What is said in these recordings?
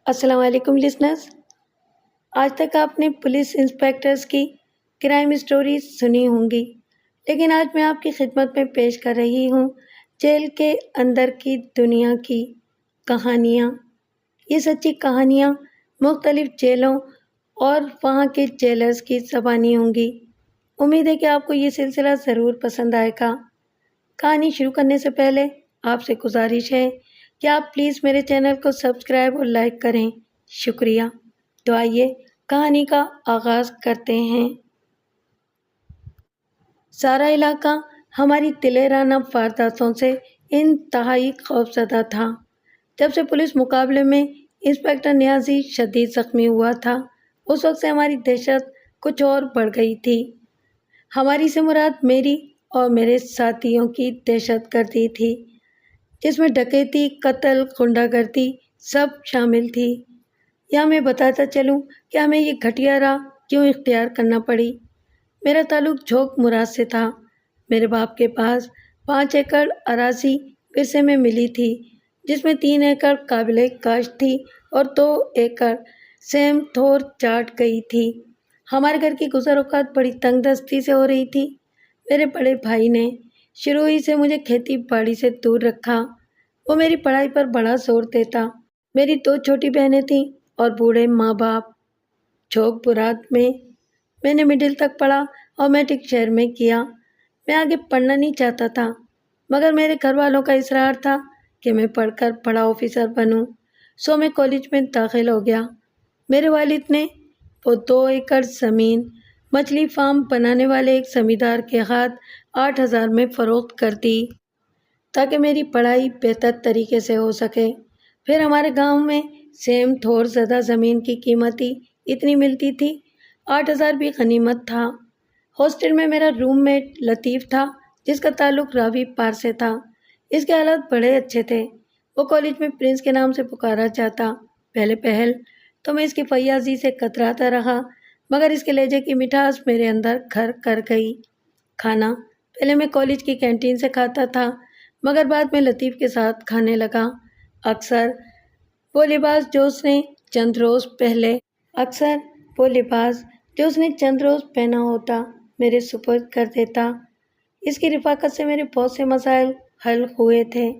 السلام علیکم لسنرز۔ آج تک آپ نے پولیس انسپیکٹرز کی کرائم سٹوریز سنی ہوں گی، لیکن آج میں آپ کی خدمت میں پیش کر رہی ہوں جیل کے اندر کی دنیا کی کہانیاں۔ یہ سچی کہانیاں مختلف جیلوں اور وہاں کے جیلرز کی زبانی ہوں گی۔ امید ہے کہ آپ کو یہ سلسلہ ضرور پسند آئے گا۔ کہانی شروع کرنے سے پہلے آپ سے گزارش ہے کہ آپ پلیز میرے چینل کو سبسکرائب اور لائک کریں، شکریہ۔ تو آئیے کہانی کا آغاز کرتے ہیں۔ سارا علاقہ ہماری دلیرانہ وارداتوں سے انتہائی خوفزدہ تھا۔ جب سے پولیس مقابلے میں انسپکٹر نیازی شدید زخمی ہوا تھا، اس وقت سے ہماری دہشت کچھ اور بڑھ گئی تھی۔ ہماری سے مراد میری اور میرے ساتھیوں کی دہشت گردی تھی، جس میں ڈکیتی، قتل، غنڈہ گردی سب شامل تھی۔ یا میں بتاتا چلوں کہ ہمیں یہ گھٹیا راہ کیوں اختیار کرنا پڑی۔ میرا تعلق جھوک مراد سے تھا۔ میرے باپ کے پاس 5 ایکڑ اراضی ورثے میں ملی تھی، جس میں 3 ایکڑ قابل کاشت تھی اور 2 ایکڑ سیم تھور چاٹ گئی تھی۔ ہمارے گھر کی گزر اوقات بڑی تنگ دستی سے ہو رہی تھی۔ میرے بڑے بھائی نے شروع ہی سے مجھے کھیتی باڑی سے دور رکھا۔ وہ میری پڑھائی پر بڑا زور دیتا۔ میری 2 چھوٹی بہنیں تھیں اور بوڑھے ماں باپ۔ جھوک برات میں نے مڈل تک پڑھا اور میٹرک شہر میں کیا۔ میں آگے پڑھنا نہیں چاہتا تھا، مگر میرے گھر والوں کا اصرار تھا کہ میں پڑھ کر بڑا آفیسر بنوں، سو میں کالج میں داخل ہو گیا۔ میرے والد نے وہ 2 ایکڑ زمین مچھلی فارم بنانے والے ایک زمیندار کے ہاتھ 8,000 میں فروخت کر دی تاکہ میری پڑھائی بہتر طریقے سے ہو سکے۔ پھر ہمارے گاؤں میں سیم تھور زدہ زمین کی قیمت ہی اتنی ملتی تھی، 8,000 بھی غنیمت تھا۔ ہاسٹل میں میرا روم میٹ لطیف تھا، جس کا تعلق راوی پار سے تھا۔ اس کے حالات بڑے اچھے تھے۔ وہ کالج میں پرنس کے نام سے پکارا جاتا۔ پہلے پہل تو میں اس کی فیاضی سے کتراتا رہا، مگر اس کے لہجے کی مٹھاس میرے اندر گھر کر گئی۔ کھانا پہلے میں کالج کی کینٹین سے کھاتا تھا، مگر بعد میں لطیف کے ساتھ کھانے لگا۔ اکثر وہ لباس جو اس نے چند روز پہنا ہوتا میرے سپرد کر دیتا۔ اس کی رفاقت سے میرے بہت سے مسائل حل ہوئے تھے۔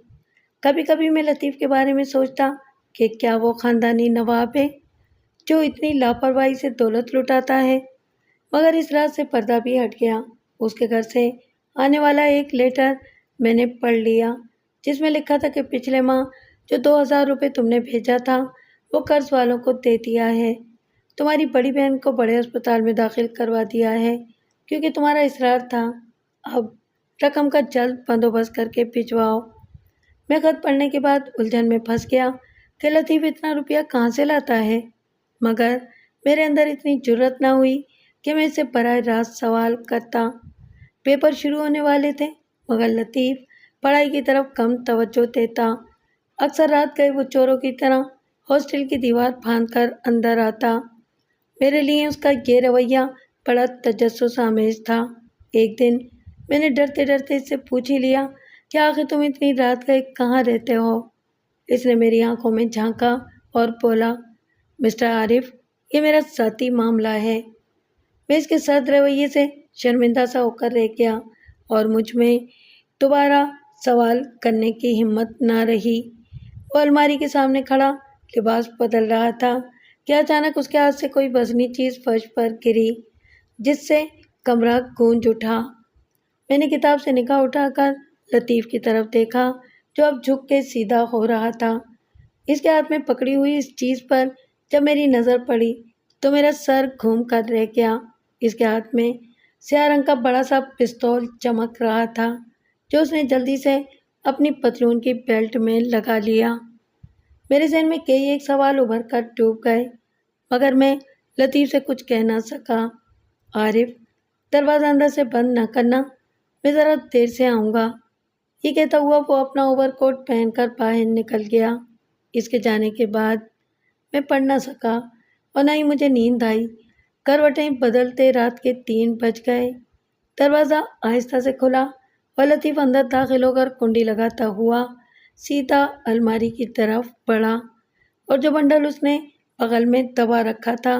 کبھی کبھی میں لطیف کے بارے میں سوچتا کہ کیا وہ خاندانی نواب ہے جو اتنی لاپرواہی سے دولت لٹاتا ہے، مگر اس رات سے پردہ بھی ہٹ گیا۔ اس کے گھر سے آنے والا ایک لیٹر میں نے پڑھ لیا، جس میں لکھا تھا کہ پچھلے ماہ جو 2,000 روپے تم نے بھیجا تھا وہ قرض والوں کو دے دیا ہے۔ تمہاری بڑی بہن کو بڑے اسپتال میں داخل کروا دیا ہے کیونکہ تمہارا اصرار تھا۔ اب رقم کا جلد بندوبست کر کے بھجواؤ۔ میں خط پڑھنے کے بعد الجھن میں پھنس گیا کہ لطیف اتنا روپیہ کہاں سے لاتا ہے، مگر میرے اندر اتنی جرأت نہ ہوئی کہ میں اسے براہ راست سوال کرتا۔ پیپر شروع ہونے والے تھے، مگر لطیف پڑھائی کی طرف کم توجہ دیتا۔ اکثر رات گئے وہ چوروں کی طرح ہاسٹل کی دیوار پھاند کر اندر آتا۔ میرے لیے اس کا یہ رویہ بڑا تجسس آمیز تھا۔ ایک دن میں نے ڈرتے ڈرتے اس سے پوچھ ہی لیا کہ آخر تم اتنی رات گئے کہاں رہتے ہو؟ اس نے میری آنکھوں میں جھانکا اور بولا، مسٹر عارف، یہ میرا ذاتی معاملہ ہے۔ میں اس کے سرد رویے سے شرمندہ سا ہو کر رہ گیا اور مجھ میں دوبارہ سوال کرنے کی ہمت نہ رہی۔ وہ الماری کے سامنے کھڑا لباس بدل رہا تھا کہ اچانک اس کے ہاتھ سے کوئی وزنی چیز فرش پر گری، جس سے کمرہ گونج اٹھا۔ میں نے کتاب سے نگاہ اٹھا کر لطیف کی طرف دیکھا، جو اب جھک کے سیدھا ہو رہا تھا۔ اس کے ہاتھ میں پکڑی ہوئی اس چیز پر جب میری نظر پڑی تو میرا سر گھوم کر رہ گیا۔ اس کے ہاتھ میں سیاہ رنگ کا بڑا سا پستول چمک رہا تھا، جو اس نے جلدی سے اپنی پتلون کی بیلٹ میں لگا لیا۔ میرے ذہن میں کئی ایک سوال ابھر کر ڈوب گئے، مگر میں لطیف سے کچھ کہہ نہ سکا۔ عارف، دروازہ اندر سے بند نہ کرنا، میں ذرا دیر سے آؤں گا۔ یہ کہتا ہوا وہ اپنا اوور کوٹ پہن کر باہر نکل گیا۔ اس کے جانے کے بعد میں پڑھ نہ سکا اور نہ ہی مجھے نیند آئی۔ کروٹیں بدلتے رات کے 3 بج گئے۔ دروازہ آہستہ سے کھلا اور لطیف اندر داخل ہو کر کنڈی لگاتا ہوا سیدھا الماری کی طرف بڑھا۔ اور جو بنڈل اس نے بغل میں دبا رکھا تھا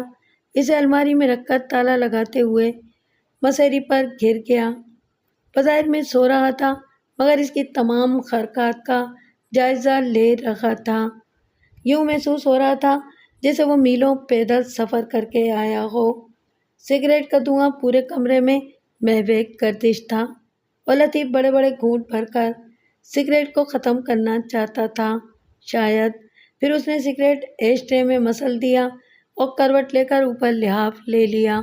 اسے الماری میں رکھ کر تالا لگاتے ہوئے مسیری پر گر گیا۔ بظاہر میں سو رہا تھا مگر اس کی تمام حرکات کا جائزہ لے رہا تھا۔ یوں محسوس ہو رہا تھا جیسے وہ میلوں پیدل سفر کر کے آیا ہو۔ سگریٹ کا دھواں پورے کمرے میں مہویگ گردش تھا اور لطیف بڑے بڑے گھونٹ بھر کر سگریٹ کو ختم کرنا چاہتا تھا۔ شاید پھر اس نے سگریٹ ایش ٹرے میں مسل دیا اور کروٹ لے کر اوپر لحاف لے لیا۔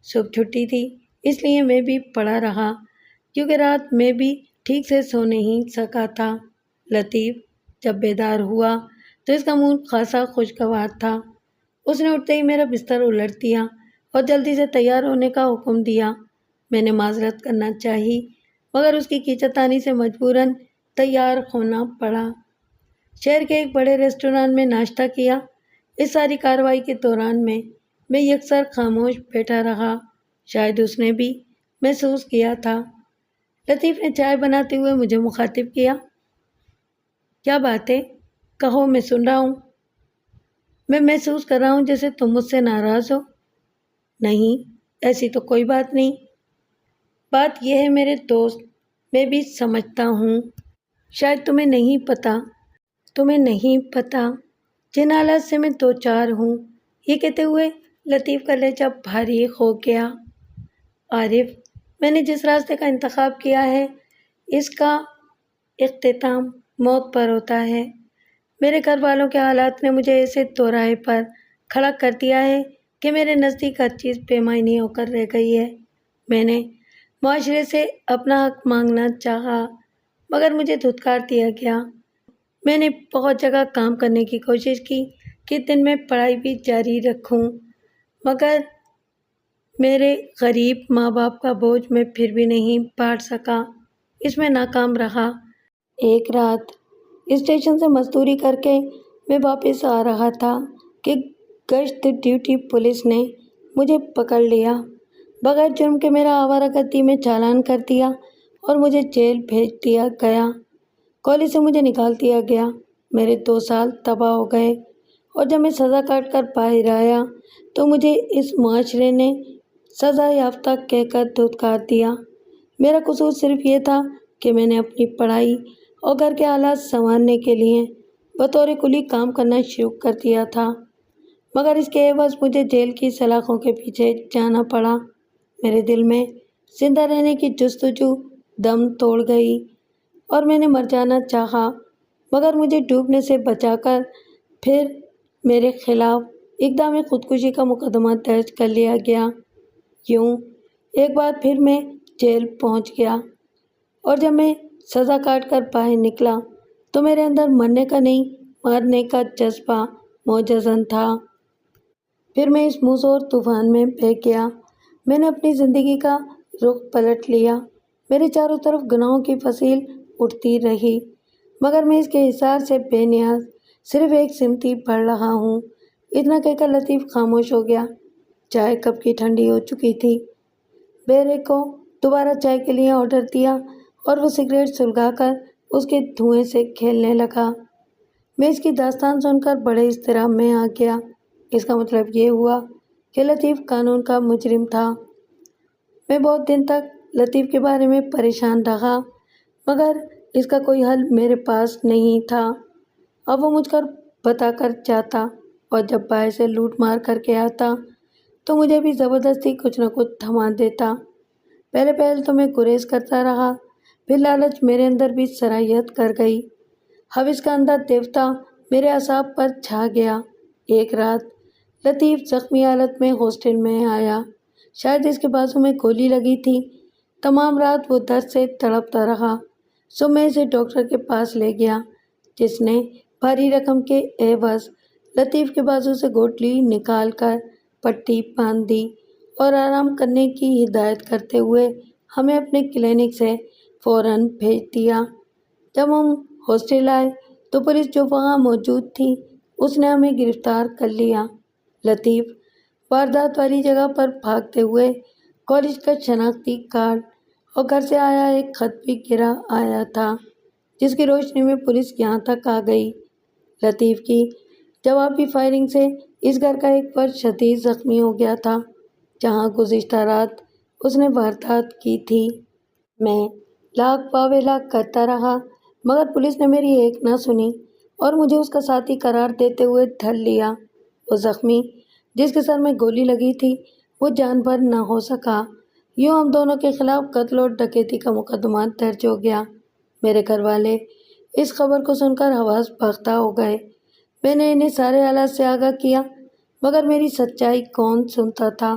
صبح چھٹی تھی اس لیے میں بھی پڑا رہا کیونکہ رات میں بھی ٹھیک سے سو نہیں سکا تھا۔ لطیف جب بیدار ہوا تو اس کا منہ خاصا خوشگوار تھا۔ اس نے اٹھتے ہی میرا بستر الٹ دیا اور جلدی سے تیار ہونے کا حکم دیا۔ میں نے معذرت کرنا چاہی مگر اس کی کھینچتانی سے مجبوراً تیار ہونا پڑا۔ شہر کے ایک بڑے ریسٹوران میں ناشتہ کیا۔ اس ساری کارروائی کے دوران میں یکسر خاموش بیٹھا رہا۔ شاید اس نے بھی محسوس کیا تھا۔ لطیف نے چائے بناتے ہوئے مجھے مخاطب کیا۔ کیا بات ہے؟ کہو، میں سن رہا ہوں۔ میں محسوس کر رہا ہوں جیسے تم مجھ سے ناراض ہو۔ نہیں، ایسی تو کوئی بات نہیں۔ بات یہ ہے میرے دوست، میں بھی سمجھتا ہوں۔ شاید تمہیں نہیں پتہ جن حالات سے میں دوچار ہوں۔ یہ کہتے ہوئے لطیف کا لہجہ بھاری ہو گیا۔ عارف، میں نے جس راستے کا انتخاب کیا ہے اس کا اختتام موت پر ہوتا ہے۔ میرے گھر والوں کے حالات نے مجھے ایسے دوراہے پر کھڑا کر دیا ہے کہ میرے نزدیک ہر چیز بے معنی ہو کر رہ گئی ہے۔ میں نے معاشرے سے اپنا حق مانگنا چاہا مگر مجھے دھتکار دیا گیا۔ میں نے بہت جگہ کام کرنے کی کوشش کی کہ دن میں پڑھائی بھی جاری رکھوں مگر میرے غریب ماں باپ کا بوجھ میں پھر بھی نہیں بانٹ سکا۔ اس میں ناکام رہا۔ ایک رات اسٹیشن سے مزدوری کر کے میں واپس آ رہا تھا کہ گشت ڈیوٹی پولیس نے مجھے پکڑ لیا۔ بغیر جرم کے میرا آوارہ گردی میں چالان کر دیا اور مجھے جیل بھیج دیا گیا۔ کالج سے مجھے نکال دیا گیا۔ میرے 2 سال تباہ ہو گئے اور جب میں سزا کاٹ کر باہر آیا تو مجھے اس معاشرے نے سزا یافتہ کہہ کر دھتکار دیا۔ میرا قصور صرف یہ تھا کہ میں نے اپنی پڑھائی اور گھر کے حالات سنوارنے کے لیے بطور کلی کام کرنا شروع کر دیا تھا مگر اس کے عوض مجھے جیل کی سلاخوں کے پیچھے جانا پڑا۔ میرے دل میں زندہ رہنے کی جستجو دم توڑ گئی اور میں نے مر جانا چاہا مگر مجھے ڈوبنے سے بچا کر پھر میرے خلاف اقدام خودکشی کا مقدمہ درج کر لیا گیا۔ یوں ایک بار پھر میں جیل پہنچ گیا اور جب میں سزا کاٹ کر باہر نکلا تو میرے اندر مرنے کا نہیں مارنے کا جذبہ موجزن تھا۔ پھر میں اس موزوں طوفان میں بہہ گیا۔ میں نے اپنی زندگی کا رخ پلٹ لیا۔ میرے چاروں طرف گناہوں کی فصیل اٹھتی رہی مگر میں اس کے حصار سے بے نیاز صرف ایک سمتی پڑھ رہا ہوں۔ اتنا کہہ کر لطیف خاموش ہو گیا۔ چائے کب کی ٹھنڈی ہو چکی تھی۔ بیرے کو دوبارہ چائے کے لیے آرڈر دیا اور وہ سگریٹ سلگا کر اس کے دھوئیں سے کھیلنے لگا۔ میں اس کی داستان سن کر بڑے اضطراب میں آ گیا۔ اس کا مطلب یہ ہوا کہ لطیف قانون کا مجرم تھا۔ میں بہت دن تک لطیف کے بارے میں پریشان رہا مگر اس کا کوئی حل میرے پاس نہیں تھا۔ اب وہ مجھ کر بتا کر جاتا اور جب باہر سے لوٹ مار کر کے آتا تو مجھے بھی زبردستی کچھ نہ کچھ تھما دیتا۔ پہلے تو میں گریز کرتا رہا، پھر لالچ میرے اندر بھی صلاحیت کر گئی۔ حوث کا اندھا دیوتا میرے اعصاب پر چھا گیا۔ ایک رات لطیف زخمی حالت میں ہاسٹل میں آیا۔ شاید اس کے بازو میں گولی لگی تھی۔ تمام رات وہ درد سے تڑپتا رہا۔ صبح میں اسے ڈاکٹر کے پاس لے گیا جس نے بھاری رقم کے عوض لطیف کے بازو سے گوٹلی نکال کر پٹی باندھ دی اور آرام کرنے کی ہدایت کرتے ہوئے ہمیں اپنے کلینک سے فوراً بھیج دیا۔ جب ہم ہاسٹل آئے تو پولیس جو وہاں موجود تھی اس نے ہمیں گرفتار کر لیا۔ لطیف واردات والی جگہ پر بھاگتے ہوئے کالج کا شناختی کارڈ اور گھر سے آیا ایک خط بھی گرا آیا تھا جس کی روشنی میں پولیس یہاں تک آ گئی۔ لطیف کی جوابی فائرنگ سے اس گھر کا ایک فرد شدید زخمی ہو گیا تھا جہاں گزشتہ رات اس نے واردات کی تھی۔ میں لاکھ باوے لاکھ کرتا رہا مگر پولیس نے میری ایک نہ سنی اور مجھے اس کا ساتھی قرار دیتے ہوئے دھر لیا۔ وہ زخمی جس کے سر میں گولی لگی تھی وہ جان بھر نہ ہو سکا۔ یوں ہم دونوں کے خلاف قتل اور ڈکیتی کا مقدمہ درج ہو گیا۔ میرے گھر والے اس خبر کو سن کر حواس باختہ ہو گئے۔ میں نے انہیں سارے حالات سے آگاہ کیا مگر میری سچائی کون سنتا تھا۔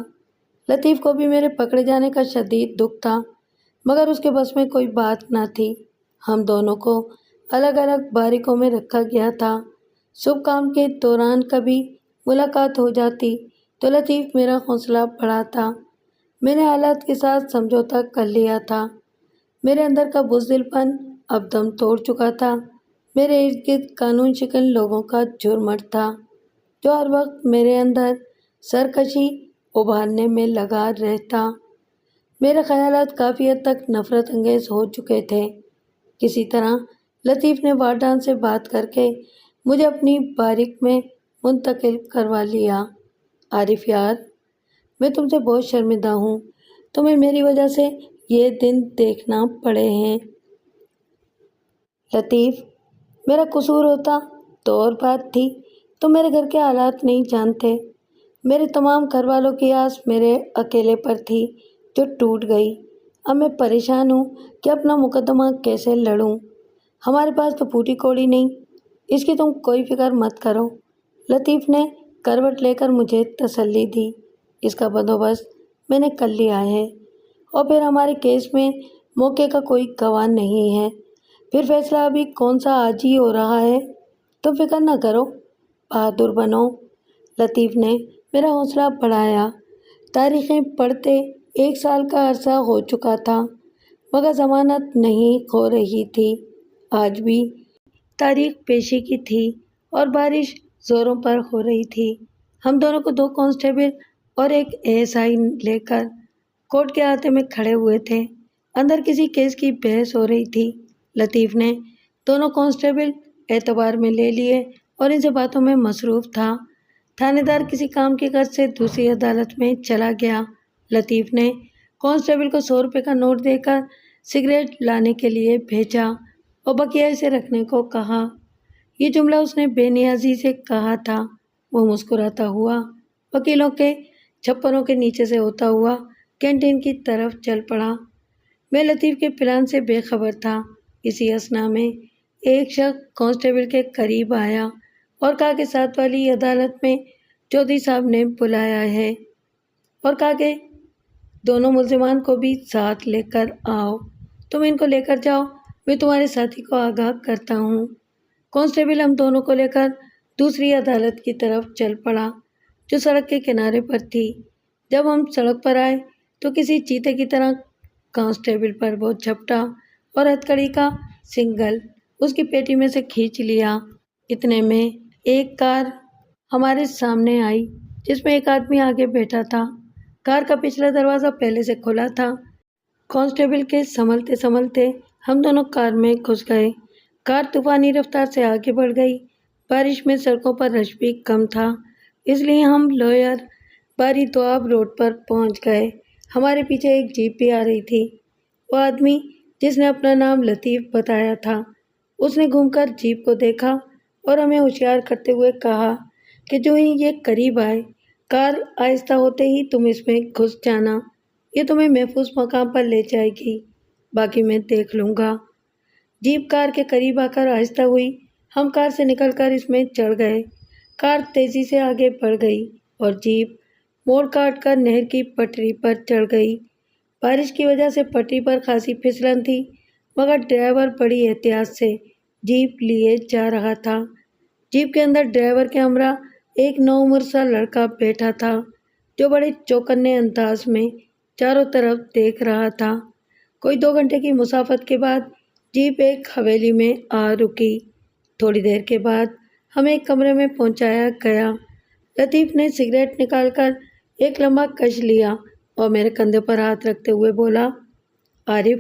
لطیف کو بھی میرے پکڑے جانے کا شدید دکھ تھا مگر اس کے بس میں کوئی بات نہ تھی۔ ہم دونوں کو الگ الگ باریکوں میں رکھا گیا تھا۔ صبح کام کے دوران کبھی ملاقات ہو جاتی تو لطیف میرا حوصلہ بڑھاتا۔ میں نے حالات کے ساتھ سمجھوتا کر لیا تھا۔ میرے اندر کا بزدل پن اب دم توڑ چکا تھا۔ میرے ارد گرد قانون شکن لوگوں کا جھرمٹ تھا جو ہر وقت میرے اندر سرکشی ابھارنے میں لگا رہتا۔ میرے خیالات کافی حد تک نفرت انگیز ہو چکے تھے۔ کسی طرح لطیف نے واردان سے بات کر کے مجھے اپنی باریک میں منتقل کروا لیا۔ عارف یار، میں تم سے بہت شرمندہ ہوں۔ تمہیں میری وجہ سے یہ دن دیکھنا پڑے ہیں۔ لطیف، میرا قصور ہوتا تو اور بات تھی۔ تم میرے گھر کے حالات نہیں جانتے۔ میرے تمام گھر والوں کی آس میرے اکیلے پر تھی جو ٹوٹ گئی۔ اب میں پریشان ہوں کہ اپنا مقدمہ کیسے لڑوں۔ ہمارے پاس تو پھوٹی کوڑی نہیں، اس کی تم کوئی فکر مت کرو۔ لطیف نے کروٹ لے کر مجھے تسلی دی۔ اس کا بندوبست میں نے کر لیا ہے اور پھر ہمارے کیس میں موقع کا کوئی گواہ نہیں ہے۔ پھر فیصلہ ابھی کون سا آج ہی ہو رہا ہے۔ تم فکر نہ کرو، بہادر بنو۔ لطیف نے میرا حوصلہ بڑھایا۔ تاریخیں پڑھتے 1 سال کا عرصہ ہو چکا تھا مگر ضمانت نہیں ہو رہی تھی۔ آج بھی تاریخ پیشی کی تھی اور بارش زوروں پر ہو رہی تھی۔ ہم دونوں کو 2 کانسٹیبل اور ایک ASI لے کر کورٹ کے احاطے میں کھڑے ہوئے تھے۔ اندر کسی کیس کی بحث ہو رہی تھی۔ لطیف نے دونوں کانسٹیبل اعتبار میں لے لیے اور ان سے باتوں میں مصروف تھا۔ تھانے دار کسی کام کی غرض سے دوسری عدالت میں چلا گیا۔ لطیف نے کانسٹیبل کو 100 روپے کا نوٹ دے کر سگریٹ لانے کے لیے بھیجا اور بقیہ اسے رکھنے کو کہا۔ یہ جملہ اس نے بے نیازی سے کہا تھا۔ وہ مسکراتا ہوا وکیلوں کے چھپروں کے نیچے سے ہوتا ہوا کینٹین کی طرف چل پڑا۔ میں لطیف کے پلان سے بے خبر تھا۔ اسی اثنا میں ایک شخص کانسٹیبل کے قریب آیا اور کہا کہ 7 والی عدالت میں چودھری صاحب نے بلایا ہے اور کہا کہ دونوں ملزمان کو بھی ساتھ لے کر آؤ۔ تم ان کو لے کر جاؤ، میں تمہارے ساتھی کو آگاہ کرتا ہوں۔ کانسٹیبل ہم دونوں کو لے کر دوسری عدالت کی طرف چل پڑا جو سڑک کے کنارے پر تھی۔ جب ہم سڑک پر آئے تو کسی چیتے کی طرح کانسٹیبل پر وہ جھپٹا اور ہتھکڑی کا سنگل اس کی پیٹی میں سے کھینچ لیا۔ اتنے میں ایک کار ہمارے سامنے آئی جس میں ایک آدمی آگے بیٹھا تھا۔ کار کا پچھلا دروازہ پہلے سے کھلا تھا۔ کانسٹیبل کے سنبھلتے سنبھلتے ہم دونوں کار میں گھس گئے۔ کار طوفانی رفتار سے آگے بڑھ گئی۔ بارش میں سڑکوں پر رش بھی کم تھا اس لیے ہم لوئر باری دوآب روڈ پر پہنچ گئے۔ ہمارے پیچھے ایک جیپ بھی آ رہی تھی۔ وہ آدمی جس نے اپنا نام لطیف بتایا تھا اس نے گھوم کر جیپ کو دیکھا اور ہمیں ہوشیار کرتے ہوئے کہا کہ جو ہی یہ قریب آئے کار آہستہ ہوتے ہی تم اس میں گھس جانا۔ یہ تمہیں محفوظ مقام پر لے جائے گی، باقی میں دیکھ لوں گا۔ جیپ کار کے قریب آ کر آہستہ ہوئی۔ ہم کار سے نکل کر اس میں چڑھ گئے۔ کار تیزی سے آگے بڑھ گئی اور جیپ موڑ کاٹ کر نہر کی پٹری پر چڑھ گئی۔ بارش کی وجہ سے پٹری پر خاصی پھسلن تھی مگر ڈرائیور بڑی احتیاط سے جیپ لیے جا رہا تھا۔ جیپ کے اندر ڈرائیور کے ہمراہ ایک نوعمر سا لڑکا بیٹھا تھا جو بڑے چوکنے انداز میں چاروں طرف دیکھ رہا تھا۔ کوئی 2 گھنٹے کی مسافت کے بعد جیپ ایک حویلی میں آ رکی۔ تھوڑی دیر کے بعد ہمیں ایک کمرے میں پہنچایا گیا۔ لطیف نے سگریٹ نکال کر ایک لمبا کش لیا اور میرے کندھے پر ہاتھ رکھتے ہوئے بولا، عارف،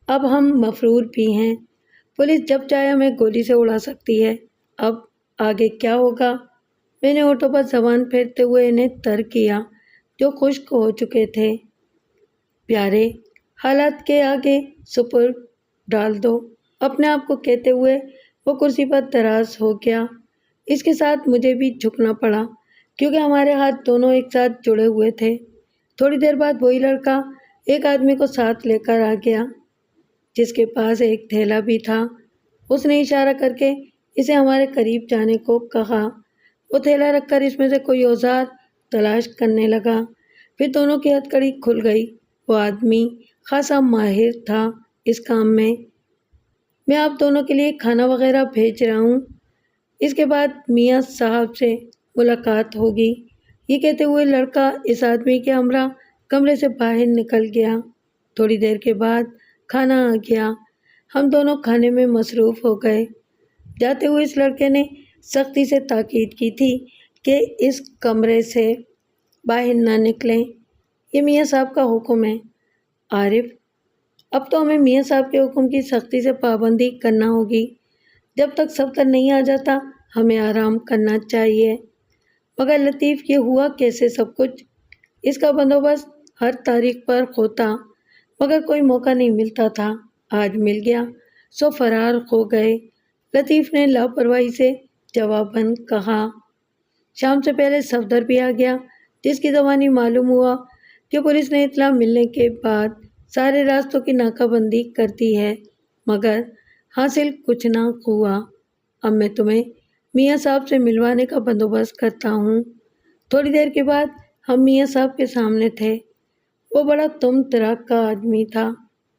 اب ہم مفرور بھی ہیں۔ پولیس جب چاہے ہمیں گولی سے اڑا سکتی ہے۔ اب آگے کیا ہوگا میں نے ہونٹوں پر زبان پھیرتے ہوئے انہیں تر کیا جو خشک ہو چکے تھے۔ پیارے، حالات کے آگے سپر ڈال دو، اپنے آپ کو کہتے ہوئے وہ کرسی پر دراز ہو گیا۔ اس کے ساتھ مجھے بھی جھکنا پڑا کیونکہ ہمارے ہاتھ دونوں ایک ساتھ جڑے ہوئے تھے۔ تھوڑی دیر بعد وہی لڑکا ایک آدمی کو ساتھ لے کر آ گیا جس کے پاس ایک تھیلا بھی تھا۔ اس نے اشارہ کر کے اسے ہمارے قریب جانے کو کہا۔ وہ تھیلا رکھ کر اس میں سے کوئی اوزار تلاش کرنے لگا۔ پھر دونوں کی ہتھکڑی کھل گئی۔ وہ آدمی خاصا ماہر تھا اس کام میں۔ میں آپ دونوں کے لیے کھانا وغیرہ بھیج رہا ہوں، اس کے بعد میاں صاحب سے ملاقات ہوگی۔ یہ کہتے ہوئے لڑکا اس آدمی کے ہمراہ کمرے سے باہر نکل گیا۔ تھوڑی دیر کے بعد کھانا آ گیا۔ ہم دونوں کھانے میں مصروف ہو گئے۔ جاتے ہوئے اس لڑکے نے سختی سے تاکید کی تھی کہ اس کمرے سے باہر نہ نکلیں، یہ میاں صاحب کا حکم ہے۔ عارف، اب تو ہمیں میاں صاحب کے حکم کی سختی سے پابندی کرنا ہوگی۔ جب تک صفدر نہیں آ جاتا ہمیں آرام کرنا چاہیے۔ مگر لطیف، یہ ہوا کیسے سب کچھ؟ اس کا بندوبست ہر تاریخ پر ہوتا مگر کوئی موقع نہیں ملتا تھا۔ آج مل گیا سو فرار ہو گئے، لطیف نے لاپرواہی سے جواباً کہا۔ شام سے پہلے صفدر بھی آ گیا جس کی زبانی معلوم ہوا کہ پولیس نے اطلاع ملنے کے بعد سارے راستوں کی ناکہ بندی کر دی ہے، مگر حاصل کچھ نہ ہوا۔ اب میں تمہیں میاں صاحب سے ملوانے کا بندوبست کرتا ہوں۔ تھوڑی دیر کے بعد ہم میاں صاحب کے سامنے تھے۔ وہ بڑا تم تراک کا آدمی تھا۔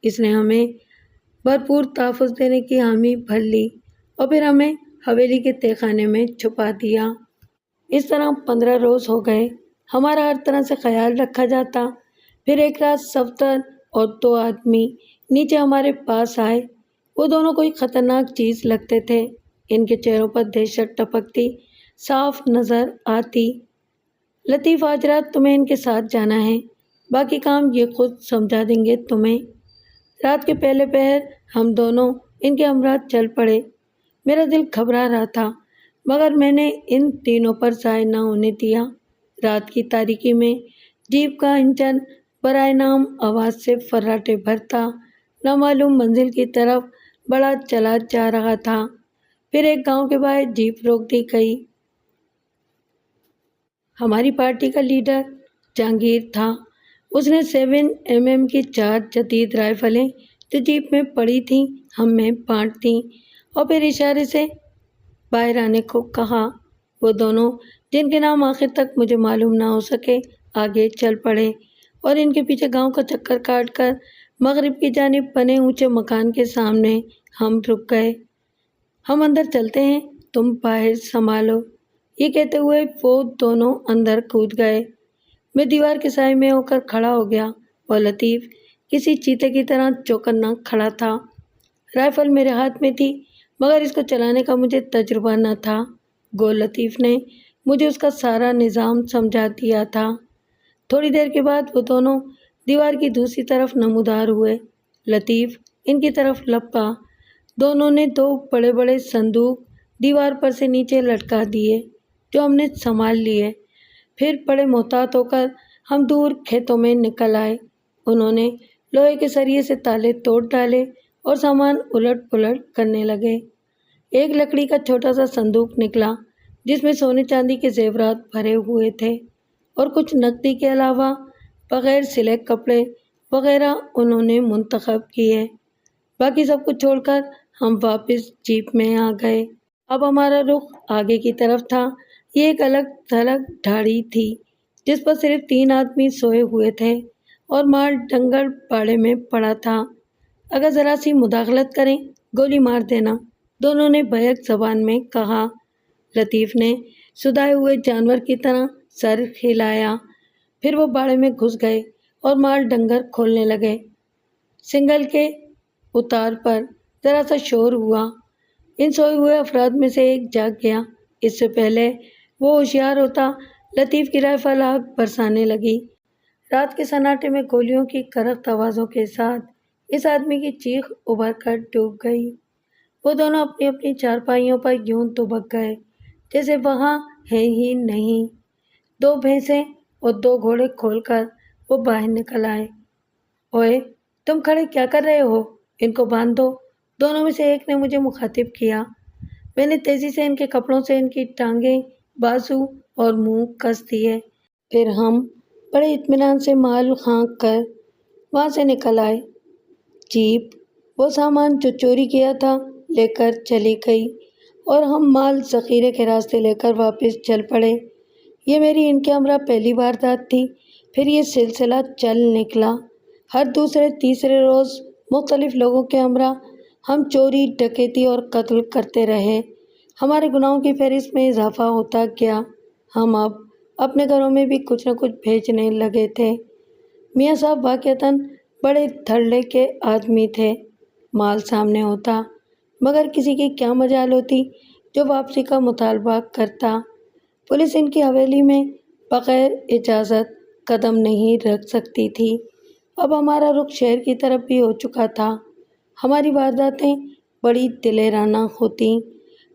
اس نے ہمیں بھرپور تحفظ دینے کی حامی بھر لی اور پھر ہمیں حویلی کے تہہ خانے میں چھپا دیا۔ اس طرح 15 روز ہو گئے۔ ہمارا ہر طرح سے خیال رکھا جاتا۔ پھر ایک رات صفدر اور 2 آدمی نیچے ہمارے پاس آئے۔ وہ دونوں کوئی خطرناک چیز لگتے تھے۔ ان کے چہروں پر دہشت ٹپکتی صاف نظر آتی۔ لطیف، آج رات تمہیں ان کے ساتھ جانا ہے، باقی کام یہ خود سمجھا دیں گے تمہیں۔ رات کے پہلے پہر ہم دونوں ان کے ہمراہ چل پڑے۔ میرا دل گھبرا رہا تھا مگر میں نے ان تینوں پر ضائع نہ ہونے دیا۔ رات کی تاریکی میں جیپ کا انجن برائے نام آواز سے فراٹے بھرتا نامعلوم منزل کی طرف بڑھا چلا جا رہا تھا۔ پھر ایک گاؤں کے باہر جیپ روک دی گئی۔ ہماری پارٹی کا لیڈر جہانگیر تھا۔ اس نے 7mm کی 4 جدید رائفلیں جو جیپ میں پڑی تھیں ہم میں بانٹ دیں اور پھر اشارے سے باہر آنے کو کہا۔ وہ دونوں، جن کے نام آخر تک مجھے معلوم نہ ہو سکے، آگے چل پڑے اور ان کے پیچھے گاؤں کا چکر کاٹ کر مغرب کی جانب بنے اونچے مکان کے سامنے ہم رک گئے۔ ہم اندر چلتے ہیں، تم باہر سنبھالو، یہ کہتے ہوئے وہ دونوں اندر کود گئے۔ میں دیوار کے سائے میں ہو کر کھڑا ہو گیا اور لطیف کسی چیتے کی طرح چوکنا کھڑا تھا۔ رائفل میرے ہاتھ میں تھی مگر اس کو چلانے کا مجھے تجربہ نہ تھا۔ گو لطیف نے مجھے اس کا سارا نظام سمجھا دیا تھا۔ تھوڑی دیر کے بعد وہ دونوں دیوار کی دوسری طرف نمودار ہوئے۔ لطیف ان کی طرف لپکا۔ دونوں نے 2 بڑے بڑے صندوق دیوار پر سے نیچے لٹکا دیے جو ہم نے سنبھال لیے۔ پھر بڑے محتاط ہو کر ہم دور کھیتوں میں نکل آئے۔ انہوں نے لوہے کے سریے سے تالے توڑ ڈالے اور سامان الٹ پلٹ کرنے لگے۔ ایک لکڑی کا چھوٹا سا صندوق نکلا جس میں سونے چاندی کے زیورات بھرے ہوئے تھے اور کچھ نقدی کے علاوہ بغیر سلے کپڑے وغیرہ انہوں نے منتخب کیے۔ باقی سب کچھ چھوڑ کر ہم واپس جیپ میں آ گئے۔ اب ہمارا رخ آگے کی طرف تھا۔ یہ ایک الگ تھلگ ڈھاڑی تھی جس پر صرف 3 آدمی سوئے ہوئے تھے اور مال ڈنگر باڑے میں پڑا تھا۔ اگر ذرا سی مداخلت کریں گولی مار دینا، دونوں نے بیک زبان میں کہا۔ لطیف نے سدھائے ہوئے جانور کی طرح سر ہلایا۔ پھر وہ باڑے میں گھس گئے اور مال ڈنگر کھولنے لگے۔ سنگل کے اتار پر ذرا سا شور ہوا۔ ان سوئے ہوئے افراد میں سے ایک جاگ گیا۔ اس سے پہلے وہ ہوشیار ہوتا لطیف کی رائفل آگ برسانے لگی۔ رات کے سناٹے میں گولیوں کی کرخت آوازوں کے ساتھ اس آدمی کی چیخ ابھر کر ڈوب گئی۔ وہ دونوں اپنی اپنی چارپائیوں پر یوں دبک گئے جیسے وہاں ہے ہی نہیں۔ 2 بھینسیں اور 2 گھوڑے کھول کر وہ باہر نکل آئے۔ اوئے تم کھڑے کیا کر رہے ہو؟ ان کو باندھ دو، دونوں میں سے ایک نے مجھے مخاطب کیا۔ میں نے تیزی سے ان کے کپڑوں سے ان کی ٹانگیں، بازو اور منہ کس دیے۔ پھر ہم بڑے اطمینان سے مال ہانک کر وہاں سے نکل آئے۔ جیپ وہ سامان جو چوری کیا تھا لے کر چلی گئی اور ہم مال ذخیرے کے راستے لے کر واپس چل پڑے۔ یہ میری ان کے ہمراہ پہلی واردات تھی۔ پھر یہ سلسلہ چل نکلا۔ ہر دوسرے تیسرے روز مختلف لوگوں کے ہمراہ ہم چوری، ڈکیتی اور قتل کرتے رہے۔ ہمارے گناہوں کی فہرست میں اضافہ ہوتا گیا۔ ہم اب اپنے گھروں میں بھی کچھ نہ کچھ بھیجنے لگے تھے۔ میاں صاحب واقعتاً بڑے دھڑلے کے آدمی تھے۔ مال سامنے ہوتا مگر کسی کی کیا مجال ہوتی جو واپسی کا مطالبہ کرتا۔ پولیس ان کی حویلی میں بغیر اجازت قدم نہیں رکھ سکتی تھی۔ اب ہمارا رخ شہر کی طرف بھی ہو چکا تھا۔ ہماری وارداتیں بڑی دلیرانہ ہوتیں۔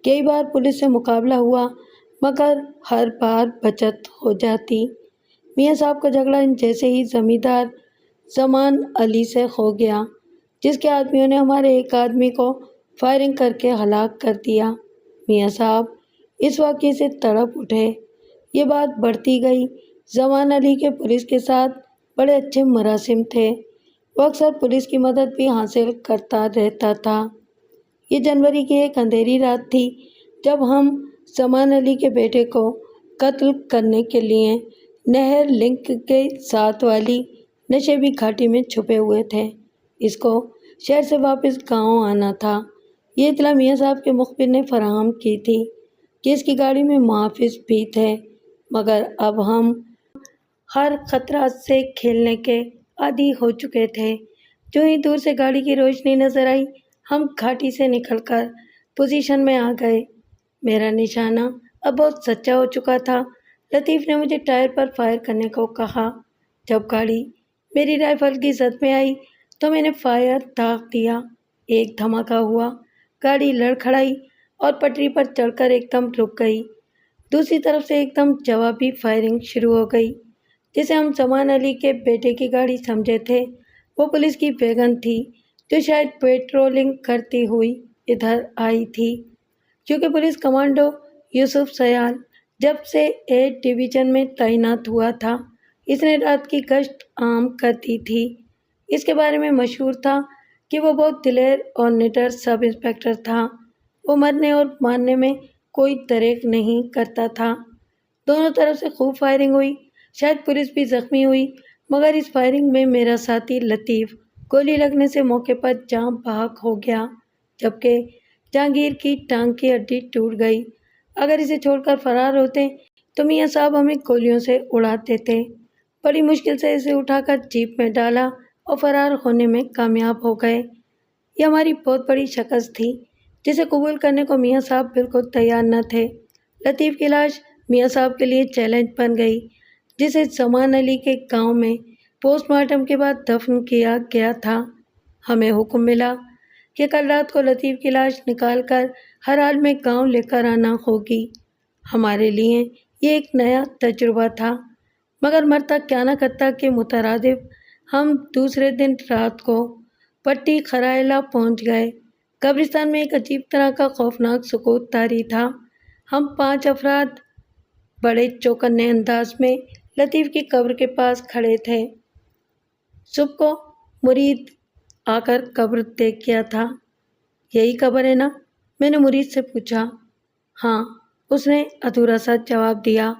کئی بار پولیس سے مقابلہ ہوا مگر ہر بار بچت ہو جاتی۔ میاں صاحب کا جھگڑا ان جیسے ہی زمیندار زمان علی سے ہو گیا، جس کے آدمیوں نے ہمارے ایک آدمی کو فائرنگ کر کے ہلاک کر دیا۔ میاں صاحب اس واقعے سے تڑپ اٹھے۔ یہ بات بڑھتی گئی۔ زمان علی کے پولیس کے ساتھ بڑے اچھے مراسم تھے۔ وہ اکثر پولیس کی مدد بھی حاصل کرتا رہتا تھا۔ یہ جنوری کی ایک اندھیری رات تھی جب ہم زمان علی کے بیٹے کو قتل کرنے کے لیے نہر لنک کے ساتھ والی نشیبی گھاٹی میں چھپے ہوئے تھے۔ اس کو شہر سے واپس گاؤں آنا تھا۔ یہ اطلاع میاں صاحب کے مخبر نے فراہم کی تھی کہ اس کی گاڑی میں محافظ بھی تھے، مگر اب ہم ہر خطرات سے کھیلنے کے عادی ہو چکے تھے۔ جو ہی دور سے گاڑی کی روشنی نظر آئی، ہم گھاٹی سے نکل کر پوزیشن میں آ گئے۔ میرا نشانہ اب بہت سچا ہو چکا تھا۔ لطیف نے مجھے ٹائر پر فائر کرنے کو کہا۔ جب گاڑی میری رائفل کی زد میں آئی تو میں نے فائر داغ دیا۔ ایک دھماکہ ہوا، گاڑی لڑکھڑائی اور پٹری پر چڑھ کر ایک دم رک گئی۔ دوسری طرف سے ایک دم جوابی فائرنگ شروع ہو گئی، جسے ہم زمان علی کے بیٹے کی گاڑی سمجھے تھے۔ وہ پولیس کی ویگن تھی جو شاید پیٹرولنگ کرتی ہوئی ادھر آئی تھی، کیونکہ پولیس کمانڈو یوسف سیال جب سے اے ڈویژن میں تعینات ہوا تھا، اس نے رات کی گشت عام کر دی تھی۔ اس کے بارے میں مشہور تھا کہ وہ بہت دلیر اور نڈر سب انسپکٹر تھا۔ وہ مرنے اور مارنے میں کوئی دریغ نہیں کرتا تھا۔ دونوں طرف سے خوب فائرنگ ہوئی۔ شاید پولیس بھی زخمی ہوئی، مگر اس فائرنگ میں میرا ساتھی لطیف گولی لگنے سے موقع پر جاں بحق ہو گیا، جبکہ جہانگیر کی ٹانگ کی ہڈی ٹوٹ گئی۔ اگر اسے چھوڑ کر فرار ہوتے تو میاں صاحب ہمیں گولیوں سے اڑا دیتے۔ بڑی مشکل سے اسے اٹھا کر جیپ میں ڈالا اور فرار ہونے میں کامیاب ہو گئے۔ یہ ہماری بہت بڑی شکست تھی، جسے قبول کرنے کو میاں صاحب بالکل تیار نہ تھے۔ لطیف کی لاش میاں صاحب کے لیے چیلنج بن گئی، جسے زمان علی کے گاؤں میں پوسٹ مارٹم کے بعد دفن کیا گیا تھا۔ ہمیں حکم ملا کہ کل رات کو لطیف کی لاش نکال کر ہر حال میں گاؤں لے کر آنا ہوگی۔ ہمارے لیے یہ ایک نیا تجربہ تھا، مگر مرتا کیا نہ کرتا کے مترادف ہم دوسرے دن رات کو پٹی خرائلہ پہنچ گئے۔ قبرستان میں ایک عجیب طرح کا خوفناک سکوت طاری تھا۔ ہم 5 افراد بڑے چوکنے انداز میں لطیف کی قبر کے پاس کھڑے تھے۔ صبح کو مرید آ کر قبر دیکھ گیا تھا۔ یہی قبر ہے نا؟ میں نے مرید سے پوچھا۔ ہاں، اس نے ادھورا سا جواب دیا۔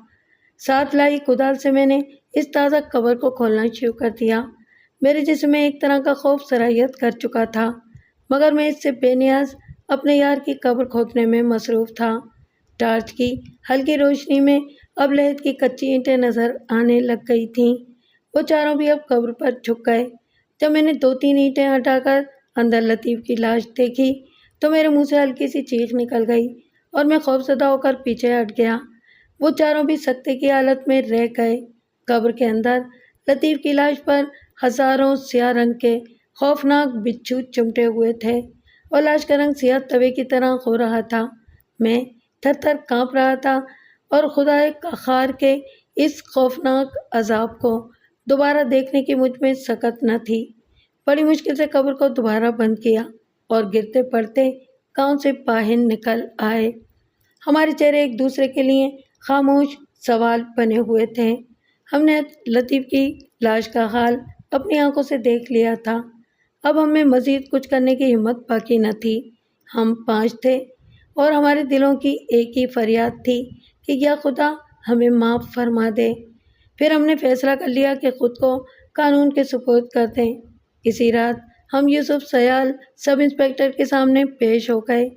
ساتھ لائی کدال سے میں نے اس تازہ قبر کو کھولنا شروع کر دیا۔ میرے جسم میں ایک طرح کا خوف سرایت کر چکا تھا، مگر میں اس سے بے نیاز اپنے یار کی قبر کھودنے میں مصروف تھا۔ ٹارچ کی ہلکی روشنی میں اب لحد کی کچی اینٹیں نظر آنے لگ گئی تھیں۔ وہ چاروں بھی اب قبر پر جھک گئے۔ جب میں نے 2-3 اینٹیں ہٹا کر اندر لطیف کی لاش دیکھی تو میرے منہ سے ہلکی سی چیخ نکل گئی اور میں خوفزدہ ہو کر پیچھے ہٹ گیا۔ وہ چاروں بھی سکتے کی حالت میں رہ گئے۔ قبر کے اندر لطیف کی لاش پر ہزاروں سیاہ رنگ کے خوفناک بچھو چمٹے ہوئے تھے اور لاش کا رنگ سیاہ توے کی طرح ہو رہا تھا۔ میں تھر تھر کانپ رہا تھا اور خدائے قہار کے اس خوفناک عذاب کو دوبارہ دیکھنے کی مجھ میں سکت نہ تھی۔ بڑی مشکل سے قبر کو دوبارہ بند کیا اور گرتے پڑتے کان سے باہر نکل آئے۔ ہمارے چہرے ایک دوسرے کے لیے خاموش سوال بنے ہوئے تھے۔ ہم نے لطیف کی لاش کا حال اپنی آنکھوں سے دیکھ لیا تھا۔ اب ہم میں مزید کچھ کرنے کی ہمت باقی نہ تھی۔ ہم 5 تھے اور ہمارے دلوں کی ایک ہی فریاد تھی کہ یا خدا ہمیں معاف فرما دے۔ پھر ہم نے فیصلہ کر لیا کہ خود کو قانون کے سپرد کر دیں۔ اسی رات ہم یوسف سیال سب انسپکٹر کے سامنے پیش ہو گئے،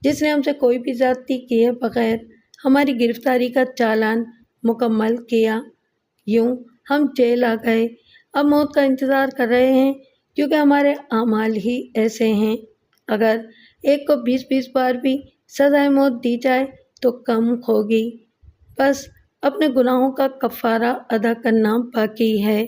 جس نے ہم سے کوئی بھی زیادتی کیے بغیر ہماری گرفتاری کا چالان مکمل کیا۔ یوں ہم جیل آ گئے، اب موت کا انتظار کر رہے ہیں، کیونکہ ہمارے اعمال ہی ایسے ہیں۔ اگر ایک کو 20 بار بھی سزائے موت دی جائے تو کم ہوگی۔ بس اپنے گناہوں کا کفارہ ادا کرنا باقی ہے۔